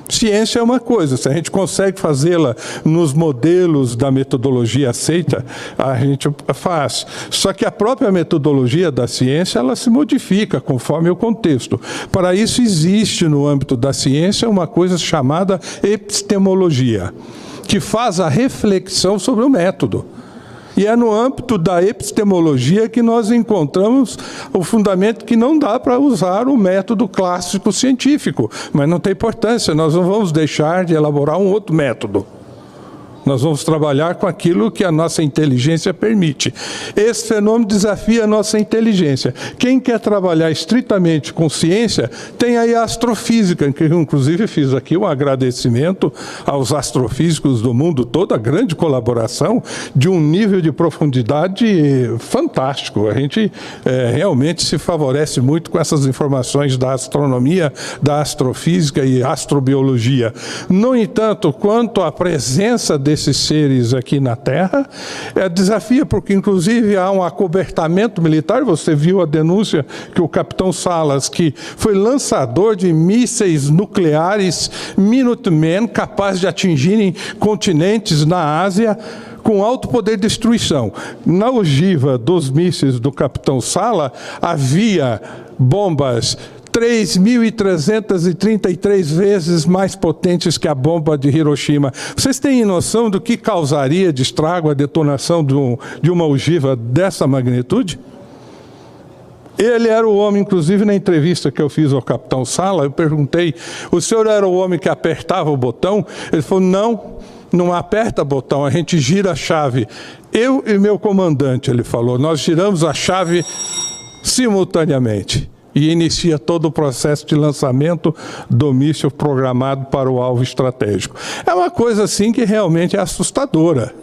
Speaker 5: Ciência é uma coisa, se a gente consegue fazê-la nos modelos da metodologia aceita, a gente faz. Só que a própria metodologia da ciência, ela se modifica conforme o contexto. Para isso existe no âmbito da ciência uma coisa chamada epistemologia. que faz a reflexão sobre o método. E é no âmbito da epistemologia que nós encontramos o fundamento que não dá para usar o método clássico científico, mas não tem importância, nós não vamos deixar de elaborar um outro método. Nós vamos trabalhar com aquilo que a nossa inteligência permite. Esse fenômeno desafia a nossa inteligência. Quem quer trabalhar estritamente com ciência, tem aí a astrofísica, que eu inclusive fiz aqui um agradecimento aos astrofísicos do mundo todo, a grande colaboração de um nível de profundidade fantástico. A gente realmente se favorece muito com essas informações da astronomia, da astrofísica e astrobiologia. No entanto, quanto à presença desses seres aqui na Terra, desafia, porque inclusive há um acobertamento militar. Você viu a denúncia que o capitão Salas, que foi lançador de mísseis nucleares Minuteman, capazes de atingirem continentes na Ásia, com alto poder de destruição. Na ogiva dos mísseis do capitão Sala, havia bombas 3.333 vezes mais potentes que a bomba de Hiroshima. Vocês têm noção do que causaria de estrago a detonação de uma ogiva dessa magnitude? Ele era o homem, inclusive na entrevista que eu fiz ao capitão Sala, eu perguntei, o senhor era o homem que apertava o botão? Ele falou, não aperta botão, a gente gira a chave. Eu e meu comandante, ele falou, nós giramos a chave simultaneamente. E inicia todo o processo de lançamento do míssil programado para o alvo estratégico. É uma coisa assim que realmente é assustadora.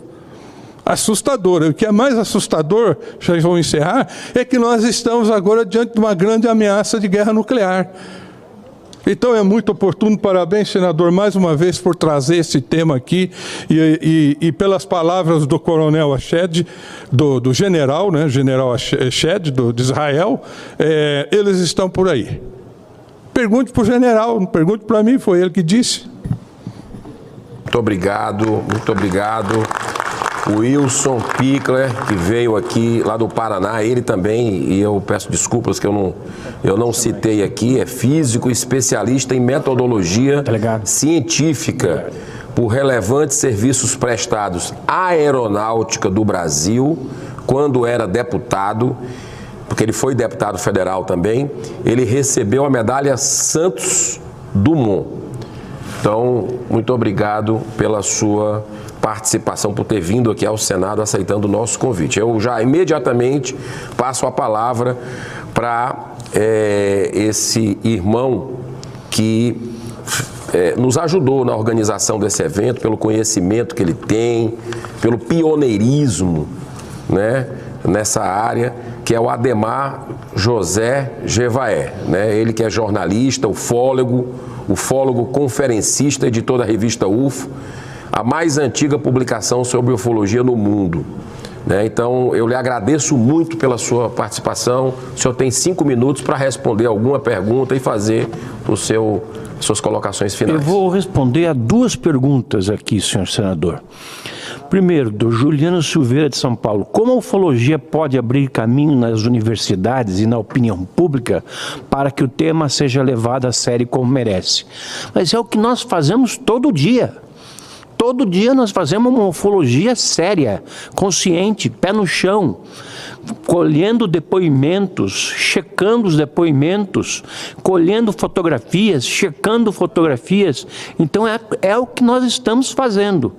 Speaker 5: Assustadora. O que é mais assustador, já vou encerrar, é que nós estamos agora diante de uma grande ameaça de guerra nuclear. Então é muito oportuno, parabéns, senador, mais uma vez por trazer esse tema aqui e pelas palavras do coronel Ashed, do general, né, general Ashed, de Israel, eles estão por aí. Pergunte para o general, não pergunte para mim, foi ele que disse.
Speaker 1: Muito obrigado, muito obrigado. O Wilson Pickler, que veio aqui lá do Paraná, ele também, e eu peço desculpas que eu não citei aqui, é físico, especialista em metodologia científica por relevantes serviços prestados à aeronáutica do Brasil, quando era deputado, porque ele foi deputado federal também, ele recebeu a medalha Santos Dumont. Então, muito obrigado pela sua participação, por ter vindo aqui ao Senado aceitando o nosso convite. Eu já imediatamente passo a palavra para esse irmão que nos ajudou na organização desse evento, pelo conhecimento que ele tem, pelo pioneirismo, né, nessa área, que é o Ademar José Gevaé, né? Ele que é jornalista, ufólogo conferencista, editor da revista UFO, a mais antiga publicação sobre ufologia no mundo. Então, eu lhe agradeço muito pela sua participação. O senhor tem 5 minutos para responder alguma pergunta e fazer suas colocações finais.
Speaker 6: Eu vou responder a 2 perguntas aqui, senhor senador. Primeiro, do Juliano Silveira de São Paulo. Como a ufologia pode abrir caminho nas universidades e na opinião pública para que o tema seja levado a sério como merece? Mas é o que nós fazemos todo dia. Todo dia nós fazemos uma ufologia séria, consciente, pé no chão, colhendo depoimentos, checando os depoimentos, colhendo fotografias, checando fotografias. Então é o que nós estamos fazendo.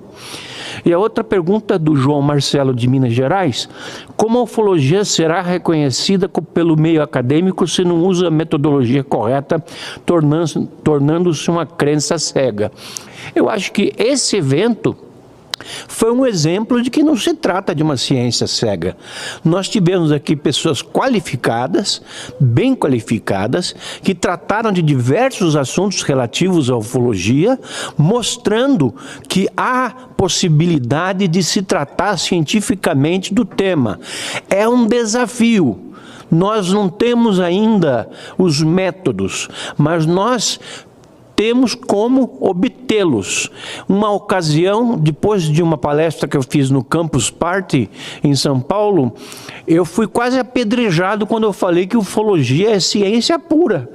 Speaker 6: E a outra pergunta do João Marcelo de Minas Gerais: como a ufologia será reconhecida pelo meio acadêmico se não usa a metodologia correta, tornando-se uma crença cega? Eu acho que esse evento foi um exemplo de que não se trata de uma ciência cega. Nós tivemos aqui pessoas qualificadas, bem qualificadas, que trataram de diversos assuntos relativos à ufologia, mostrando que há possibilidade de se tratar cientificamente do tema. É um desafio. Nós não temos ainda os métodos, mas nós temos como obtê-los. Uma ocasião, depois de uma palestra que eu fiz no Campus Party, em São Paulo, eu fui quase apedrejado quando eu falei que ufologia é ciência pura.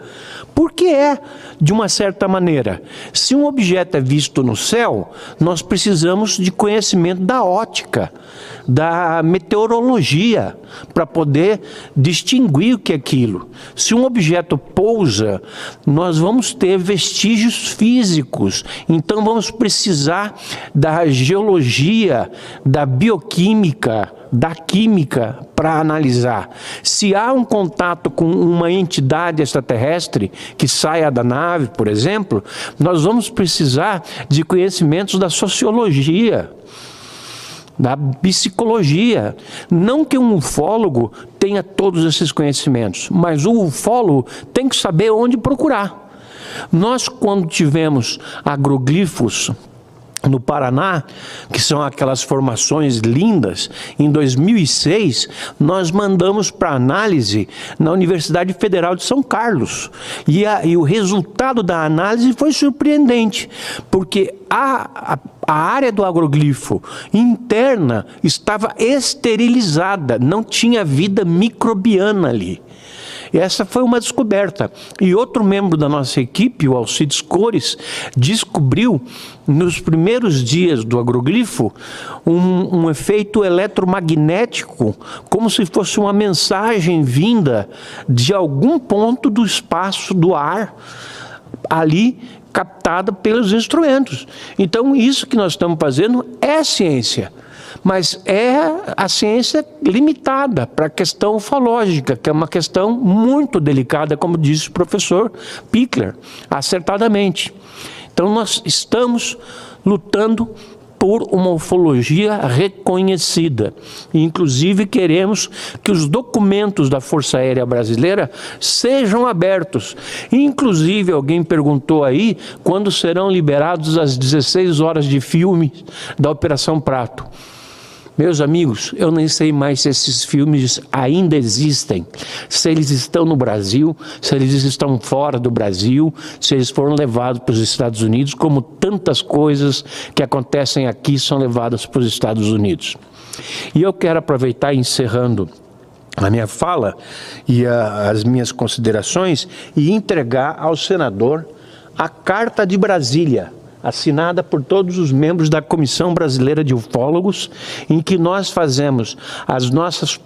Speaker 6: Porque é, de uma certa maneira. Se um objeto é visto no céu, nós precisamos de conhecimento da ótica, da meteorologia, para poder distinguir o que é aquilo. Se um objeto pousa, nós vamos ter vestígios físicos, então vamos precisar da geologia, da bioquímica, da química para analisar. Se há um contato com uma entidade extraterrestre que saia da nave, por exemplo, nós vamos precisar de conhecimentos da sociologia, da psicologia. Não que um ufólogo tenha todos esses conhecimentos, mas o ufólogo tem que saber onde procurar. Nós, quando tivemos agroglifos no Paraná, que são aquelas formações lindas, em 2006, nós mandamos para análise na Universidade Federal de São Carlos. E o resultado da análise foi surpreendente, porque a área do agroglifo interna estava esterilizada, não tinha vida microbiana ali. Essa foi uma descoberta. E outro membro da nossa equipe, o Alcides Cores, descobriu, nos primeiros dias do agroglifo, um efeito eletromagnético, como se fosse uma mensagem vinda de algum ponto do espaço, do ar, ali captada pelos instrumentos. Então, isso que nós estamos fazendo é ciência. Mas é a ciência limitada para a questão ufológica, que é uma questão muito delicada, como disse o professor Pichler, acertadamente. Então nós estamos lutando por uma ufologia reconhecida. Inclusive queremos que os documentos da Força Aérea Brasileira sejam abertos. Inclusive alguém perguntou aí quando serão liberados as 16 horas de filme da Operação Prato. Meus amigos, eu nem sei mais se esses filmes ainda existem, se eles estão no Brasil, se eles estão fora do Brasil, se eles foram levados para os Estados Unidos, como tantas coisas que acontecem aqui são levadas para os Estados Unidos. E eu quero aproveitar, encerrando a minha fala e as minhas considerações, e entregar ao senador a Carta de Brasília, assinada por todos os membros da Comissão Brasileira de Ufólogos, em que nós fazemos as nossas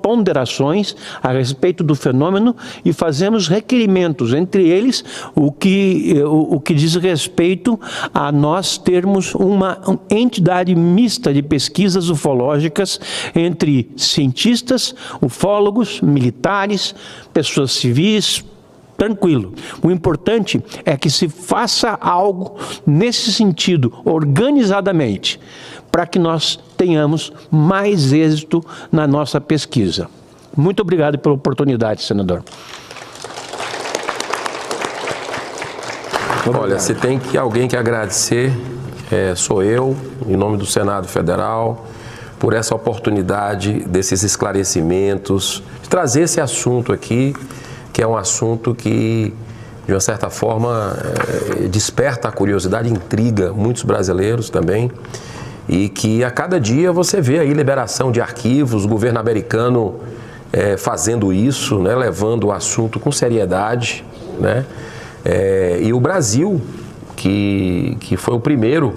Speaker 6: ponderações a respeito do fenômeno e fazemos requerimentos, entre eles o que diz respeito a nós termos uma entidade mista de pesquisas ufológicas entre cientistas, ufólogos, militares, pessoas civis. Tranquilo. O importante é que se faça algo nesse sentido, organizadamente, para que nós tenhamos mais êxito na nossa pesquisa. Muito obrigado pela oportunidade, senador.
Speaker 1: Olha, se tem alguém que agradecer, sou eu, em nome do Senado Federal, por essa oportunidade desses esclarecimentos, de trazer esse assunto aqui, que é um assunto que, de uma certa forma, desperta a curiosidade, intriga muitos brasileiros também, e que a cada dia você vê aí liberação de arquivos, o governo americano fazendo isso, né, levando o assunto com seriedade, né, e o Brasil, que foi o primeiro,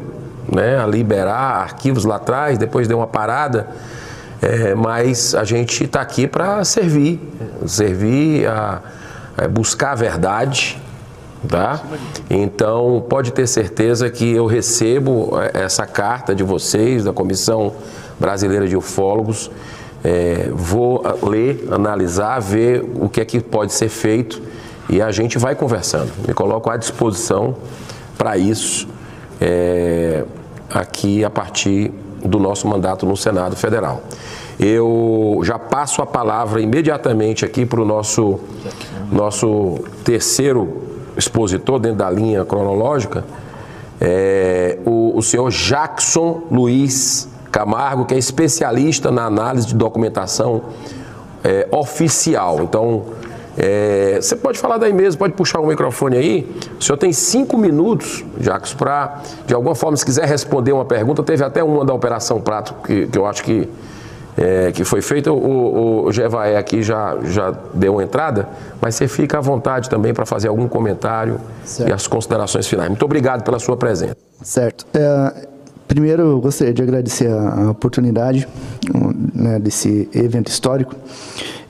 Speaker 1: né, a liberar arquivos lá atrás, depois deu uma parada, mas a gente está aqui para servir a buscar a verdade, tá? Então pode ter certeza que eu recebo essa carta de vocês, da Comissão Brasileira de Ufólogos, vou ler, analisar, ver o que é que pode ser feito e a gente vai conversando. Me coloco à disposição para isso aqui a partir do nosso mandato no Senado Federal. Eu já passo a palavra imediatamente aqui para o nosso terceiro expositor dentro da linha cronológica, o senhor Jackson Luiz Camargo, que é especialista na análise de documentação oficial. Então, Você pode falar daí mesmo, pode puxar o microfone aí. O senhor tem 5 minutos, Jacques, para, de alguma forma, se quiser responder uma pergunta. Teve até uma da Operação Prato, que eu acho que foi feita. O Jevaé aqui já deu uma entrada, mas você fica à vontade também para fazer algum comentário e as considerações finais. Muito obrigado pela sua presença.
Speaker 7: Certo. Primeiro, eu gostaria de agradecer a oportunidade, né, desse evento histórico.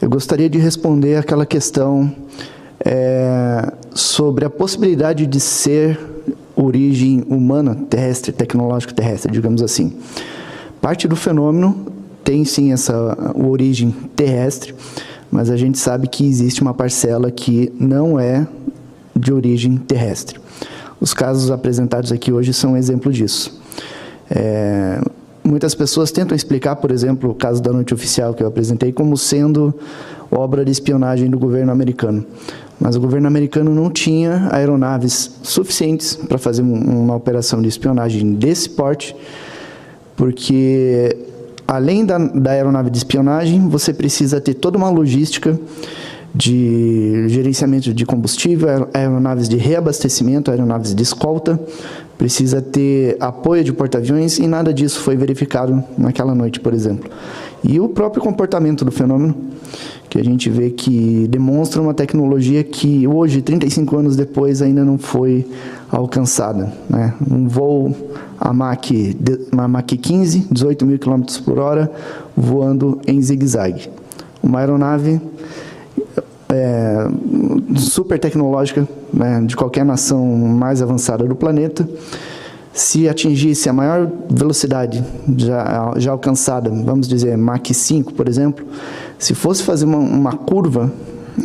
Speaker 7: Eu gostaria de responder aquela questão sobre a possibilidade de ser origem humana terrestre, tecnológica terrestre, digamos assim. Parte do fenômeno tem sim essa origem terrestre, mas a gente sabe que existe uma parcela que não é de origem terrestre. Os casos apresentados aqui hoje são um exemplo disso. Muitas pessoas tentam explicar, por exemplo, o caso da Noite Oficial que eu apresentei como sendo obra de espionagem do governo americano. Mas o governo americano não tinha aeronaves suficientes para fazer uma operação de espionagem desse porte, porque além da aeronave de espionagem, você precisa ter toda uma logística de gerenciamento de combustível, aeronaves de reabastecimento, aeronaves de escolta, precisa ter apoio de porta-aviões e nada disso foi verificado naquela noite, por exemplo. E o próprio comportamento do fenômeno, que a gente vê que demonstra uma tecnologia que hoje, 35 anos depois, ainda não foi alcançada, né? Um voo a Mach 15, 18 mil km por hora, voando em zigue-zague. Uma aeronave super tecnológica, né, de qualquer nação mais avançada do planeta. Se atingisse a maior velocidade já alcançada, vamos dizer Mach 5, por exemplo, se fosse fazer uma curva,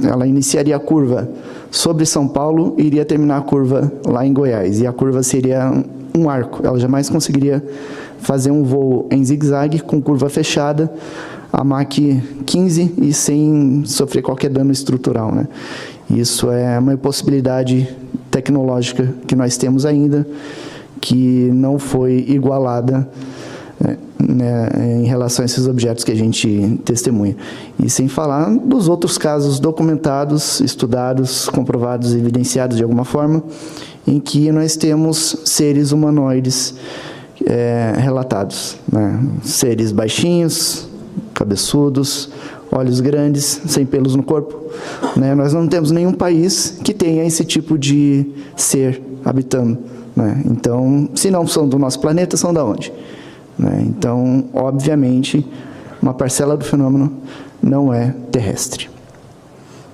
Speaker 7: ela iniciaria a curva sobre São Paulo e iria terminar a curva lá em Goiás. E a curva seria um arco. Ela jamais conseguiria fazer um voo em zigue-zague com curva fechada a Mach 15 e sem sofrer qualquer dano estrutural, né? Isso é uma possibilidade tecnológica que nós temos ainda, que não foi igualada, né, em relação a esses objetos que a gente testemunha. E sem falar dos outros casos documentados, estudados, comprovados, evidenciados de alguma forma, em que nós temos seres humanoides relatados, né? Seres baixinhos, cabeçudos, olhos grandes, sem pelos no corpo, né? Nós não temos nenhum país que tenha esse tipo de ser habitando, né? Então, se não são do nosso planeta, são da onde? Né? Então, obviamente, uma parcela do fenômeno não é terrestre.